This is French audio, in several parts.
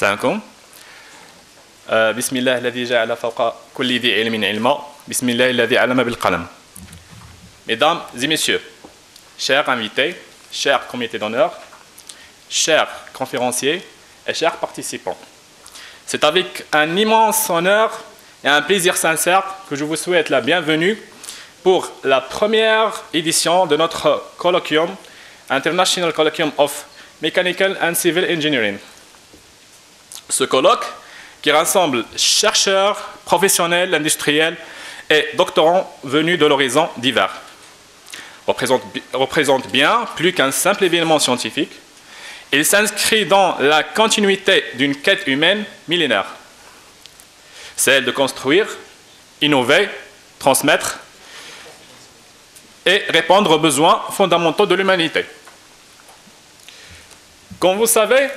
عليكم. بسم الله الذي جعل فوق كل ذي علم علما. بسم الله الذي علم بالقلم. Mesdames et messieurs, chers invités, chers comités d'honneur, chers conférenciers et chers participants, c'est avec un immense honneur et un plaisir sincère que je vous souhaite la bienvenue pour la première édition de notre colloquium, International Colloquium of Mechanical and Civil Engineering. Ce colloque, qui rassemble chercheurs, professionnels, industriels et doctorants venus de l'horizon divers, représente bien plus qu'un simple événement scientifique. Il s'inscrit dans la continuité d'une quête humaine millénaire, celle de construire, innover, transmettre et répondre aux besoins fondamentaux de l'humanité. Comme vous savez,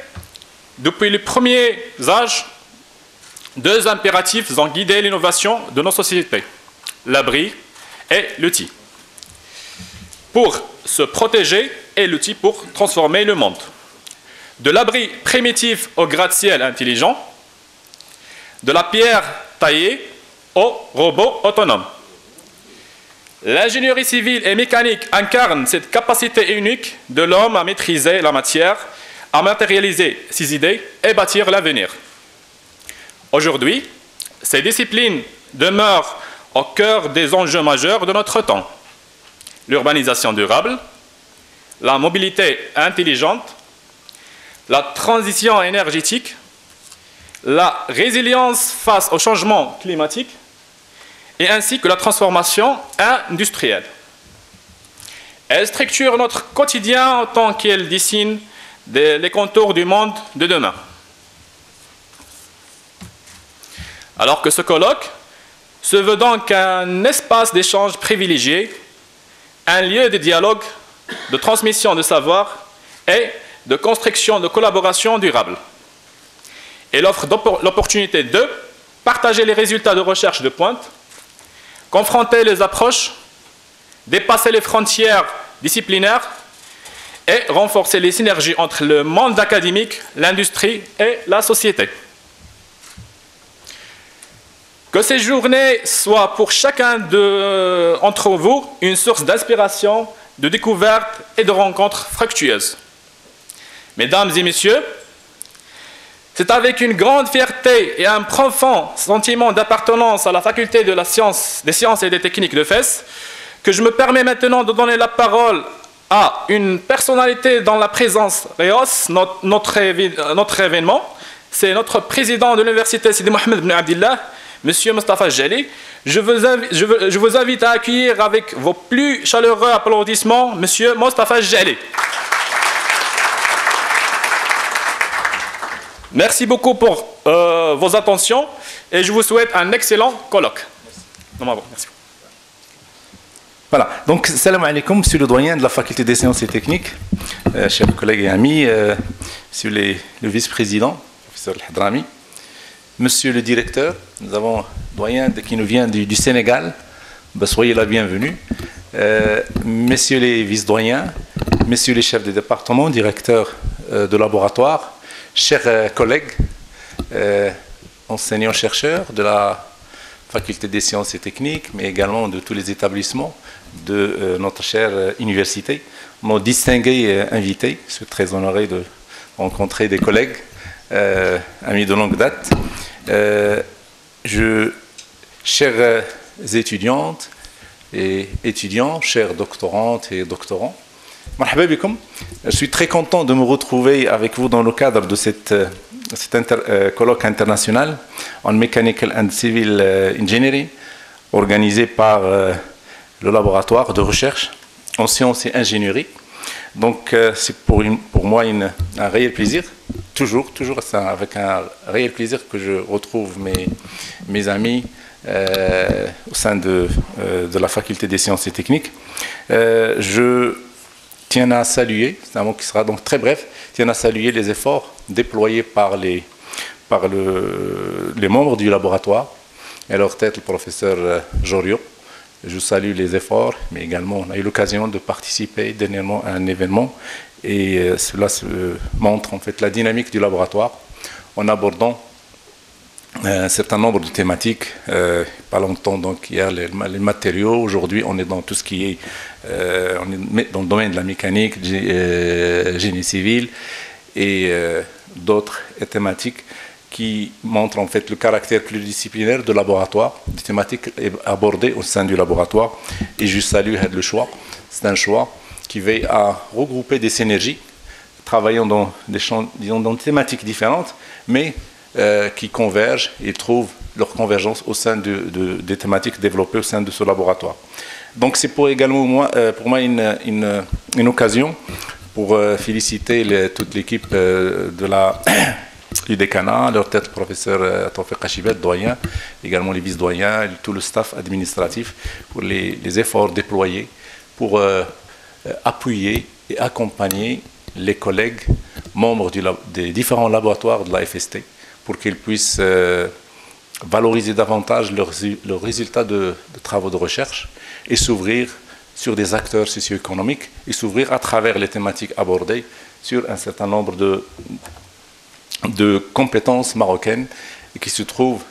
depuis les premiers âges, deux impératifs ont guidé l'innovation de nos sociétés, l'abri et l'outil. Pour se protéger et l'outil pour transformer le monde. De l'abri primitif au gratte-ciel intelligent, de la pierre taillée au robot autonome. L'ingénierie civile et mécanique incarne cette capacité unique de l'homme à maîtriser la matière, à matérialiser ses idées et bâtir l'avenir. Aujourd'hui, ces disciplines demeurent au cœur des enjeux majeurs de notre temps. L'urbanisation durable, la mobilité intelligente, la transition énergétique, la résilience face au changement climatique et ainsi que la transformation industrielle. Elles structurent notre quotidien autant qu'elles dessinent les contours du monde de demain. Alors que ce colloque se veut donc un espace d'échange privilégié, un lieu de dialogue, de transmission de savoir et de construction de collaboration durable. Il offre l'opportunité de partager les résultats de recherche de pointe, confronter les approches, dépasser les frontières disciplinaires et renforcer les synergies entre le monde académique, l'industrie et la société. Que ces journées soient pour chacun d'entre vous une source d'inspiration, de découverte et de rencontres fructueuses. Mesdames et messieurs, c'est avec une grande fierté et un profond sentiment d'appartenance à la faculté des sciences et des techniques de Fès que je me permets maintenant de donner la parole à une personnalité dans la présence rehausse notre événement. C'est notre président de l'université Sidi Mohamed Ben Abdillah, Monsieur Mostafa Jali. Je vous invite à accueillir avec vos plus chaleureux applaudissements Monsieur Mostafa Jali. Merci beaucoup pour vos attentions et je vous souhaite un excellent colloque. Merci. Voilà, donc salam alaikum, monsieur le doyen de la faculté des sciences et techniques, chers collègues et amis, monsieur le vice-président, professeur Al-Hadrami, monsieur le directeur, nous avons un doyen qui nous vient du Sénégal, ben, soyez la bienvenue, messieurs les vice-doyens, messieurs les chefs de département, directeurs de laboratoire, chers collègues, enseignants-chercheurs de la faculté des sciences et techniques, mais également de tous les établissements de notre chère université, nos distingués invités. Je suis très honoré de rencontrer des collègues, amis de longue date. Chères étudiantes et étudiants, chères doctorantes et doctorants, marhaba bikoum. Je suis très content de me retrouver avec vous dans le cadre de cet colloque international en Mechanical and Civil Engineering, organisé par le laboratoire de recherche en sciences et ingénierie. Donc c'est pour moi un réel plaisir, toujours avec un réel plaisir que je retrouve mes amis au sein de la faculté des sciences et techniques. Je tiens à saluer, c'est un mot qui sera donc très bref, tiens à saluer les efforts déployés par les membres du laboratoire, et à leur tête le professeur Jorio. Je salue les efforts, mais également on a eu l'occasion de participer dernièrement à un événement et cela montre en fait la dynamique du laboratoire en abordant un certain nombre de thématiques. Pas longtemps, donc, hier, les matériaux. Aujourd'hui, on est dans tout ce qui est on est dans le domaine de la mécanique, génie civil et d'autres thématiques qui montrent en fait le caractère pluridisciplinaire de laboratoire, des thématiques abordées au sein du laboratoire. Et je salue le choix. C'est un choix qui veille à regrouper des synergies, travaillant dans des champs, disons, dans des thématiques différentes, mais qui convergent et trouvent leur convergence au sein des thématiques développées au sein de ce laboratoire. Donc c'est pour moi une occasion pour féliciter toute l'équipe du décanat, leur tête professeur Tawfiq Hachibet, doyen, également les vice-doyens, tout le staff administratif pour les efforts déployés pour appuyer et accompagner les collègues membres des différents laboratoires de la FST pour qu'ils puissent valoriser davantage leurs résultats de travaux de recherche et s'ouvrir sur des acteurs socio-économiques et s'ouvrir à travers les thématiques abordées sur un certain nombre de compétences marocaines qui se trouvent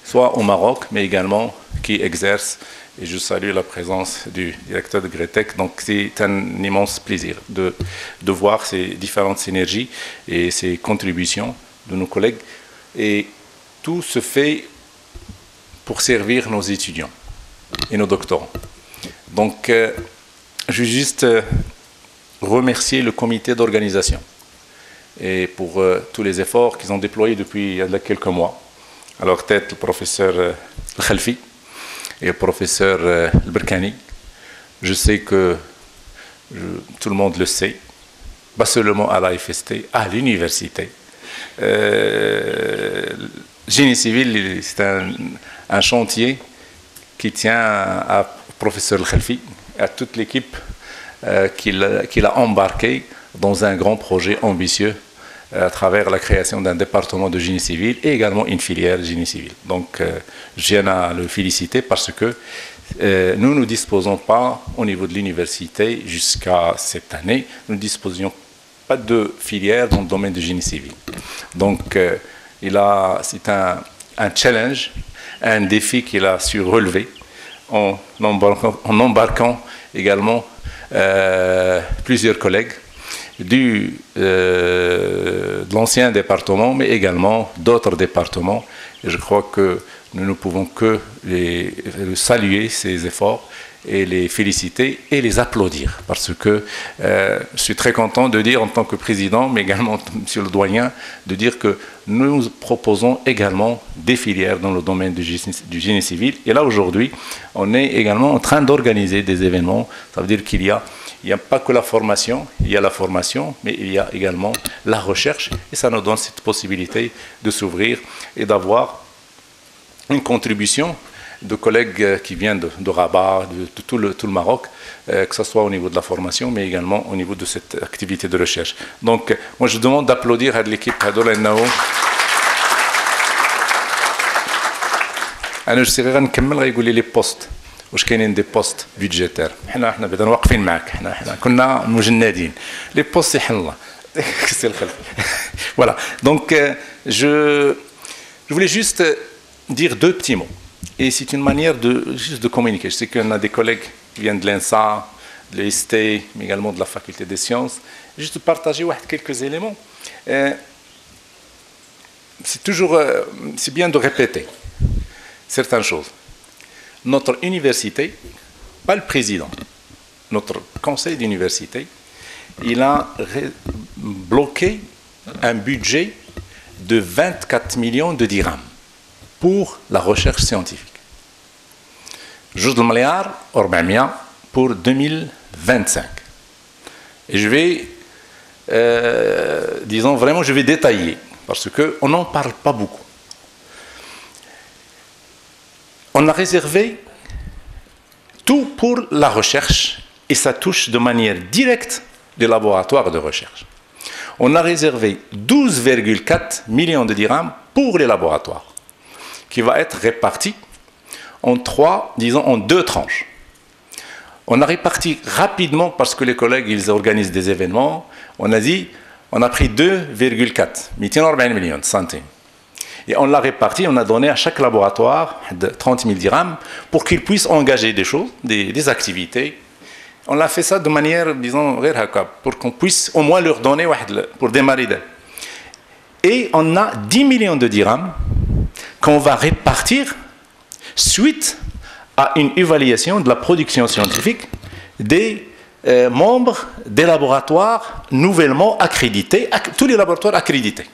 soit au Maroc, mais également qui exercent. Et je salue la présence du directeur de Gretec. Donc c'est un immense plaisir de voir ces différentes synergies et ces contributions de nos collègues. Et tout se fait pour servir nos étudiants et nos doctorants. Donc je veux juste remercier le comité d'organisation et pour tous les efforts qu'ils ont déployés depuis quelques mois. À leur tête, le professeur Khalfi et le professeur Berkani. Je sais que tout le monde le sait, pas seulement à la FST, à l'université. Génie civil, c'est un chantier qui tient à professeur Khalfi, à toute l'équipe qu'il a embarqué dans un grand projet ambitieux à travers la création d'un département de génie civil et également une filière génie civil. Donc, je tiens à le féliciter parce que nous ne disposons pas, au niveau de l'université, jusqu'à cette année, nous ne disposions pas de filière dans le domaine du génie civil. Donc, c'est un challenge, un défi qu'il a su relever en embarquant également plusieurs collègues de l'ancien département, mais également d'autres départements. Et je crois que nous ne pouvons que saluer ces efforts et les féliciter et les applaudir. Parce que je suis très content de dire en tant que président, mais également monsieur le doyen, de dire que nous proposons également des filières dans le domaine du génie civil. Et là, aujourd'hui, on est également en train d'organiser des événements. Ça veut dire qu'il n'y a pas que la formation, il y a la formation, mais il y a également la recherche. Et ça nous donne cette possibilité de s'ouvrir et d'avoir une contribution de collègues qui viennent de Rabat, de tout le Maroc, que ce soit au niveau de la formation, mais également au niveau de cette activité de recherche. Donc, moi, je demande d'applaudir à l'équipe Hadoul Nao. أنا جسير غنكمل غيقول لي بوست واش كاينين دي بوست بيدجيتير حنا بعدا واقفين معاك حنا كنا مجندين لي بوست يحل الله سي الخلف voilà donc je voulais juste dire deux petits mots et c'est une manière juste de communiquer. Je sais qu'on a des collègues qui viennent de l'ENSA, de l'EST, mais également de la faculté des sciences. Juste partager quelques éléments. C'est bien de répéter certaines choses. Notre université, pas le président, notre conseil d'université, il a bloqué un budget de 24 millions de dirhams pour la recherche scientifique. Juste le milliard, pour 2025. Et je vais, disons vraiment, je vais détailler, parce qu'on n'en parle pas beaucoup. On a réservé tout pour la recherche, et ça touche de manière directe les laboratoires de recherche. On a réservé 12,4 millions de dirhams pour les laboratoires, qui va être réparti en deux tranches. On a réparti rapidement parce que les collègues, ils organisent des événements. On a dit, on a pris 2,4 millions de centimes. Et on l'a réparti, on a donné à chaque laboratoire de 30 000 dirhams pour qu'ils puissent engager des choses, des activités. On a fait ça de manière, disons, pour qu'on puisse au moins leur donner pour démarrer. Et on a 10 millions de dirhams qu'on va répartir suite à une évaluation de la production scientifique des membres des laboratoires nouvellement accrédités, tous les laboratoires accrédités.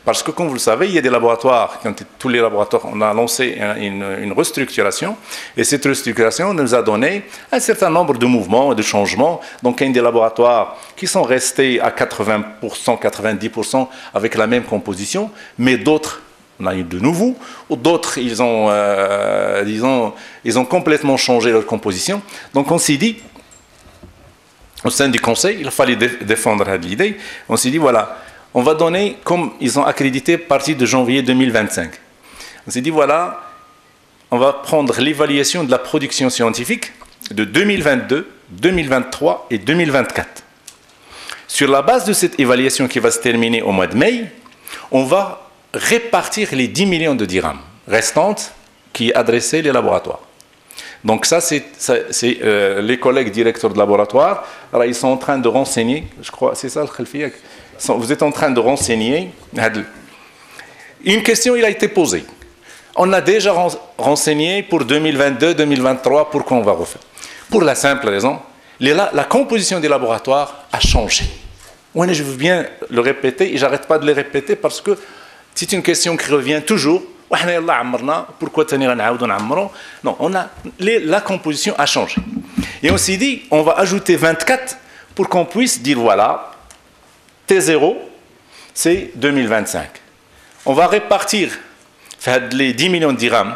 Parce que, comme vous le savez, il y a des laboratoires, tous les laboratoires, on a lancé une restructuration, et cette restructuration nous a donné un certain nombre de mouvements et de changements. Donc, il y a des laboratoires qui sont restés à 80%, 90% avec la même composition, mais d'autres, on a eu de nouveaux, ou d'autres, ils ont complètement changé leur composition. Donc, on s'est dit, au sein du conseil, il fallait défendre l'idée, on s'est dit, voilà, on va donner, comme ils ont accrédité, à partir de janvier 2025. On s'est dit, voilà, on va prendre l'évaluation de la production scientifique de 2022, 2023 et 2024. Sur la base de cette évaluation qui va se terminer au mois de mai, on va répartir les 10 millions de dirhams restantes qui adressaient les laboratoires. Donc ça, c'est les collègues directeurs de laboratoire. Alors, ils sont en train de renseigner, je crois, c'est ça le khalfiyak. Vous êtes en train de renseigner. Une question, il a été posée. On a déjà renseigné pour 2022, 2023, pourquoi on va refaire. Pour la simple raison, la composition des laboratoires a changé. Moi, je veux bien le répéter et j'arrête pas de le répéter parce que c'est une question qui revient toujours. Pourquoi tenir un aoud Non, la composition a changé. Et on s'est dit, on va ajouter 24 pour qu'on puisse dire voilà, T0, c'est 2025. On va répartir les 10 millions de dirhams,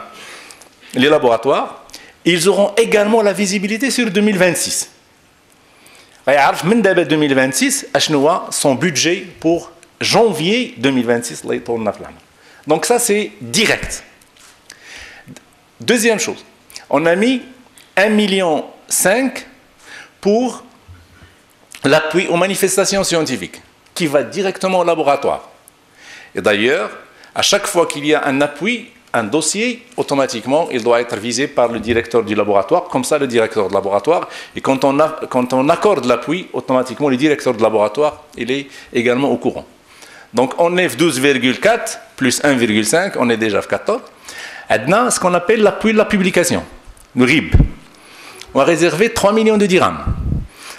les laboratoires, ils auront également la visibilité sur 2026. Même début 2026, son budget pour janvier 2026. Donc ça, c'est direct. Deuxième chose, on a mis 1,5 million pour l'appui aux manifestations scientifiques, qui va directement au laboratoire. Et d'ailleurs, à chaque fois qu'il y a un appui, un dossier, automatiquement, il doit être visé par le directeur du laboratoire. Comme ça, le directeur de laboratoire, et quand on accorde l'appui, automatiquement, le directeur de laboratoire, il est également au courant. Donc, on est 12,4 plus 1,5, on est déjà 14. Maintenant, ce qu'on appelle l'appui de la publication, le RIB. On va réserver 3 millions de dirhams.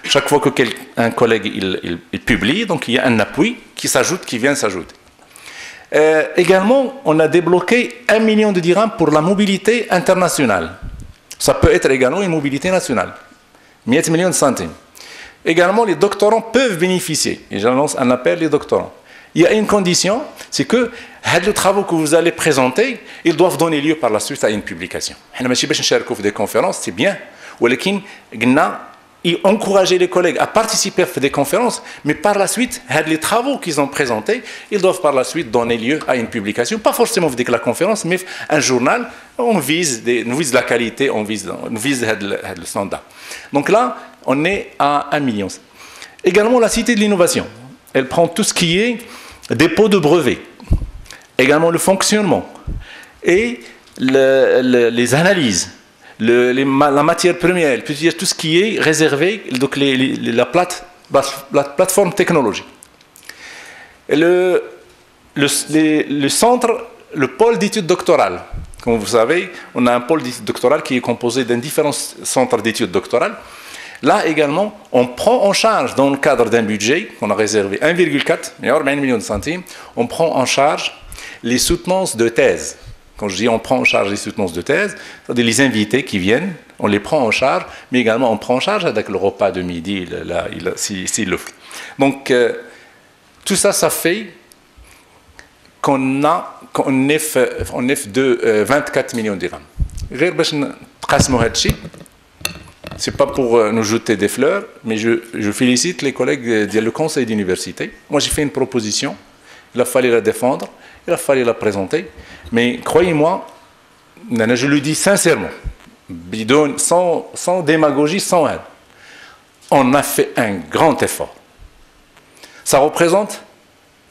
Chaque fois qu'un collègue il publie, donc il y a un appui qui vient s'ajouter. Également, on a débloqué 1 million de dirhams pour la mobilité internationale. Ça peut être également une mobilité nationale. 100 millions de centimes. Également, les doctorants peuvent bénéficier. Et j'annonce un appel les doctorants. Il y a une condition, c'est que les travaux que vous allez présenter, ils doivent donner lieu par la suite à une publication. Des conférences, c'est bien. Et encourager les collègues à participer à des conférences, mais par la suite, les travaux qu'ils ont présentés, ils doivent par la suite donner lieu à une publication. Pas forcément avec la conférence, mais un journal, on vise la qualité, on vise le standard. Donc là, on est à 1 million. Également, la Cité de l'innovation. Elle prend tout ce qui est dépôt de brevets, également le fonctionnement et les analyses. La matière première, tout ce qui est réservé, donc la plateforme technologique. Et le centre, le pôle d'études doctorales. Comme vous savez, on a un pôle d'études doctorales qui est composé d'un différents centres d'études doctorales. Là également, on prend en charge, dans le cadre d'un budget qu'on a réservé 1,4 million de centimes, on prend en charge les soutenances de thèse. Quand je dis on prend en charge les soutenances de thèse, c'est-à-dire les invités qui viennent, on les prend en charge, mais également on prend en charge avec le repas de midi, s'il le faut. Donc, tout ça, ça fait qu'on est de 24 millions de dirhams. Ce n'est pas pour nous jeter des fleurs, mais je félicite les collègues du conseil d'université. Moi, j'ai fait une proposition, il a fallu la défendre, il a fallu la présenter, mais croyez-moi, je le dis sincèrement, sans démagogie, sans haine, on a fait un grand effort. Ça représente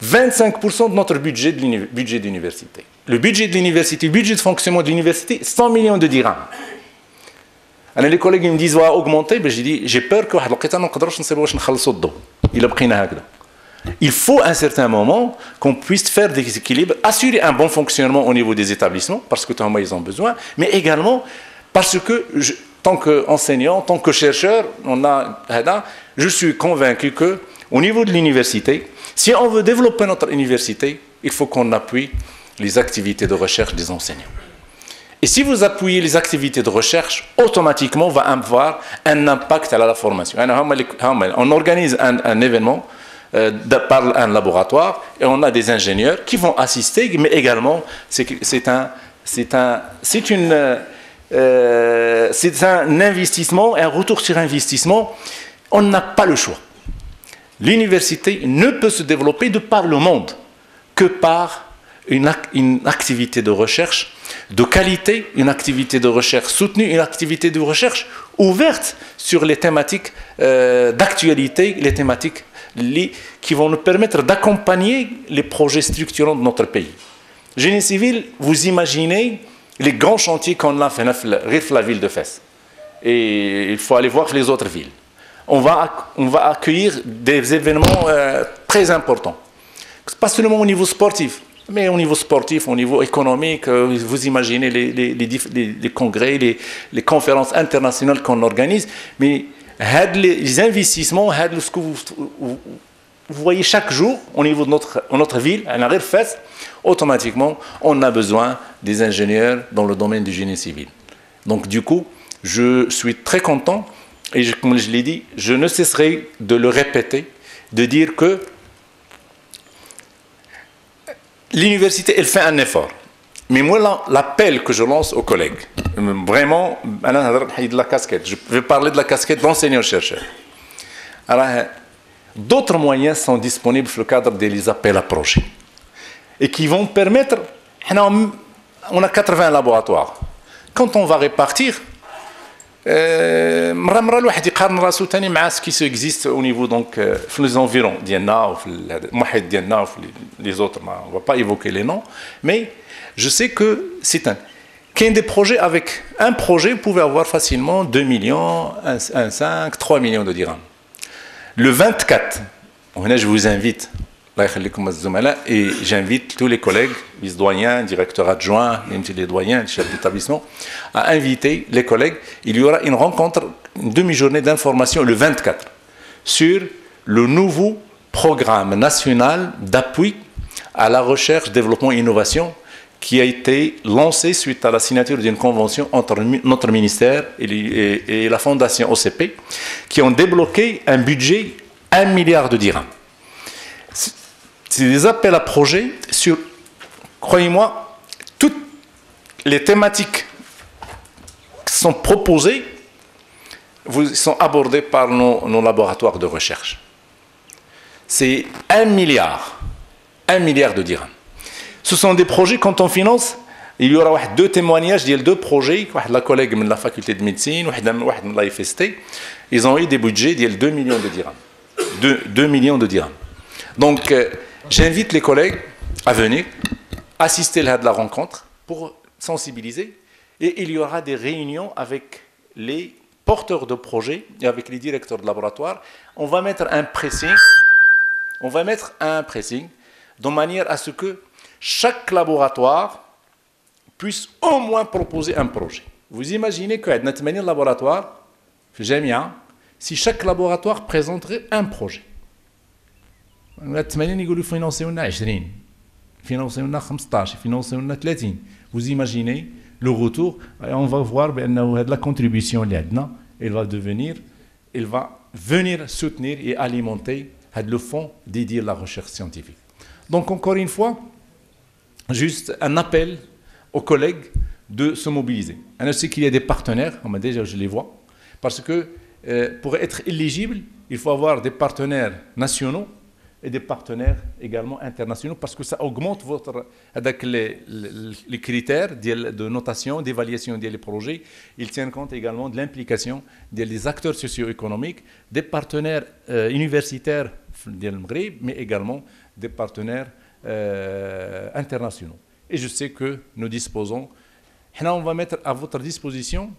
25% de notre budget d'université. Le budget de l'université, le budget de fonctionnement de l'université, 100 millions de dirhams. Les collègues me disent va augmenter, j'ai dit j'ai peur que il faut à un certain moment qu'on puisse faire des équilibres, assurer un bon fonctionnement au niveau des établissements, parce que ils ont besoin, mais également parce que tant qu'enseignant, tant que chercheur, je suis convaincu qu'au niveau de l'université, si on veut développer notre université, il faut qu'on appuie les activités de recherche des enseignants. Et si vous appuyez les activités de recherche, automatiquement, on va avoir un impact à la formation. On organise un événement par un laboratoire et on a des ingénieurs qui vont assister, mais également, c'est un investissement, un retour sur investissement. On n'a pas le choix. L'université ne peut se développer de par le monde que par une activité de recherche de qualité, une activité de recherche soutenue, une activité de recherche ouverte sur les thématiques d'actualité, les thématiques qui vont nous permettre d'accompagner les projets structurants de notre pays. Génie civil, vous imaginez les grands chantiers qu'on a fait dans la ville de Fès. Et il faut aller voir les autres villes. On va accueillir des événements très importants. Pas seulement au niveau sportif, mais au niveau sportif, au niveau économique, vous imaginez les congrès, les conférences internationales qu'on organise, mais les investissements, ce que vous voyez chaque jour au niveau de notre ville, à la Fès, automatiquement, on a besoin des ingénieurs dans le domaine du génie civil. Donc du coup, je suis très content, et comme je l'ai dit, je ne cesserai de le répéter, de dire que l'université, elle fait un effort. Mais moi, l'appel que je lance aux collègues, vraiment, je vais parler de la casquette d'enseignant-chercheur. Alors, d'autres moyens sont disponibles dans le cadre des appels à projets. Et qui vont permettre, on a 80 laboratoires. Quand on va répartir, ce qui existe au niveau donc les environs les autres on ne va pas évoquer les noms, mais je sais que c'est qu'il y a des projets. Avec un projet, vous pouvez avoir facilement 2 millions, 1,5, 3 millions de dirhams. Le 24, je vous invite, et j'invite tous les collègues, les doyens, directeurs adjoints, les doyens, les chefs d'établissement, à inviter les collègues. Il y aura une rencontre, une demi-journée d'information le 24 sur le nouveau programme national d'appui à la recherche, développement et innovation qui a été lancé suite à la signature d'une convention entre notre ministère et la fondation OCP, qui ont débloqué un budget 1 milliard de dirhams. C'est des appels à projets sur, croyez-moi, toutes les thématiques qui sont proposées sont abordées par nos laboratoires de recherche. C'est 1 milliard de dirhams. Ce sont des projets, quand on finance, il y aura 2 témoignages, il y a 2 projets, la collègue de la faculté de médecine, de la FST, ils ont eu des budgets de 2 millions de dirhams. 2 millions de dirhams. Donc, j'invite les collègues à venir assister à la rencontre pour sensibiliser, et il y aura des réunions avec les porteurs de projets et avec les directeurs de laboratoire. On va mettre un pressing de manière à ce que chaque laboratoire puisse au moins proposer un projet. Vous imaginez que dans 80 laboratoires, si chaque laboratoire présenterait un projet. Vous imaginez le retour, on va voir la contribution, elle va venir soutenir et alimenter le fonds dédié à la recherche scientifique. Donc encore une fois, juste un appel aux collègues de se mobiliser. Je sais qu'il y a des partenaires, déjà je les vois, parce que pour être éligible, il faut avoir des partenaires nationaux et des partenaires également internationaux, parce que ça augmente les critères de notation, d'évaluation des projets. Ils tiennent compte également de l'implication des acteurs socio-économiques, des partenaires universitaires mais également des partenaires internationaux. Et je sais que nous disposons, on va mettre à votre disposition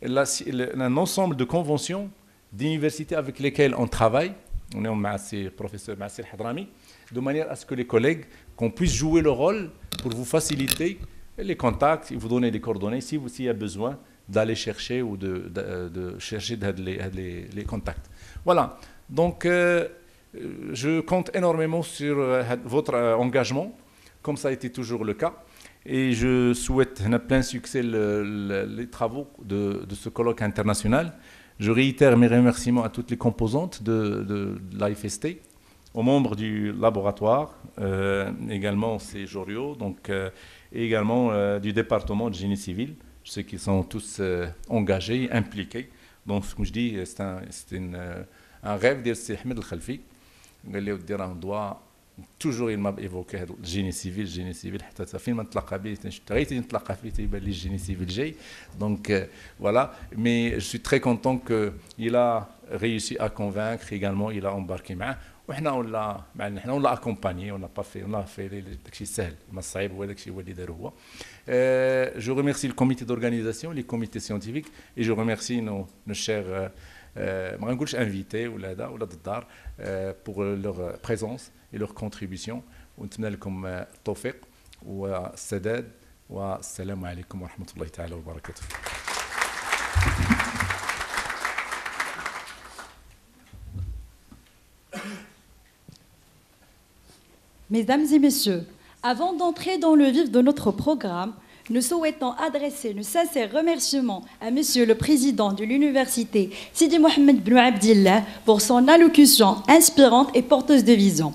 un ensemble de conventions d'universités avec lesquelles on travaille. On est avec ces professeurs, Massir Hadrami, de manière à ce que les collègues qu'on puisse jouer le rôle pour vous faciliter les contacts et vous donner des coordonnées s'il y a besoin d'aller chercher ou de chercher les contacts. Voilà. Donc, je compte énormément sur votre engagement, comme ça a été toujours le cas. Et je souhaite plein succès les travaux de ce colloque international. Je réitère mes remerciements à toutes les composantes de l'AFST, aux membres du laboratoire, également c'est Jorio, donc, et également du département de génie civil. Je sais qu'ils sont tous engagés, impliqués. Donc, comme je dis, c'est un rêve de C. Ahmed Al-Khalfi. On doit toujours, il m'a évoqué le génie civil, حتى فين ما نتلاقى به تغيتي نتلاقى فيه تيبان لي الجيني سيفيل جاي. Donc voilà, mais je suis très content qu'il a réussi à convaincre également, il a embarqué معاه وحنا ولا معنا حنا ولا accompagné, on a fait داكشي سهل ما صعيب هو داكشي هو اللي دار هو. Je remercie le comité d'organisation, les comités scientifiques et je remercie nos chers ما نقولش invités ولا الدار pour leur présence et leur contribution. ونتمنى لكم التوفيق والسداد والسلام عليكم ورحمة الله تعالى وبركاته. Mesdames et messieurs, avant d'entrer dans le vif de notre programme, nous souhaitons adresser nos sincères remerciements à Monsieur le Président de l'Université Sidi Mohamed Ben Abdillah pour son allocution inspirante et porteuse de vision.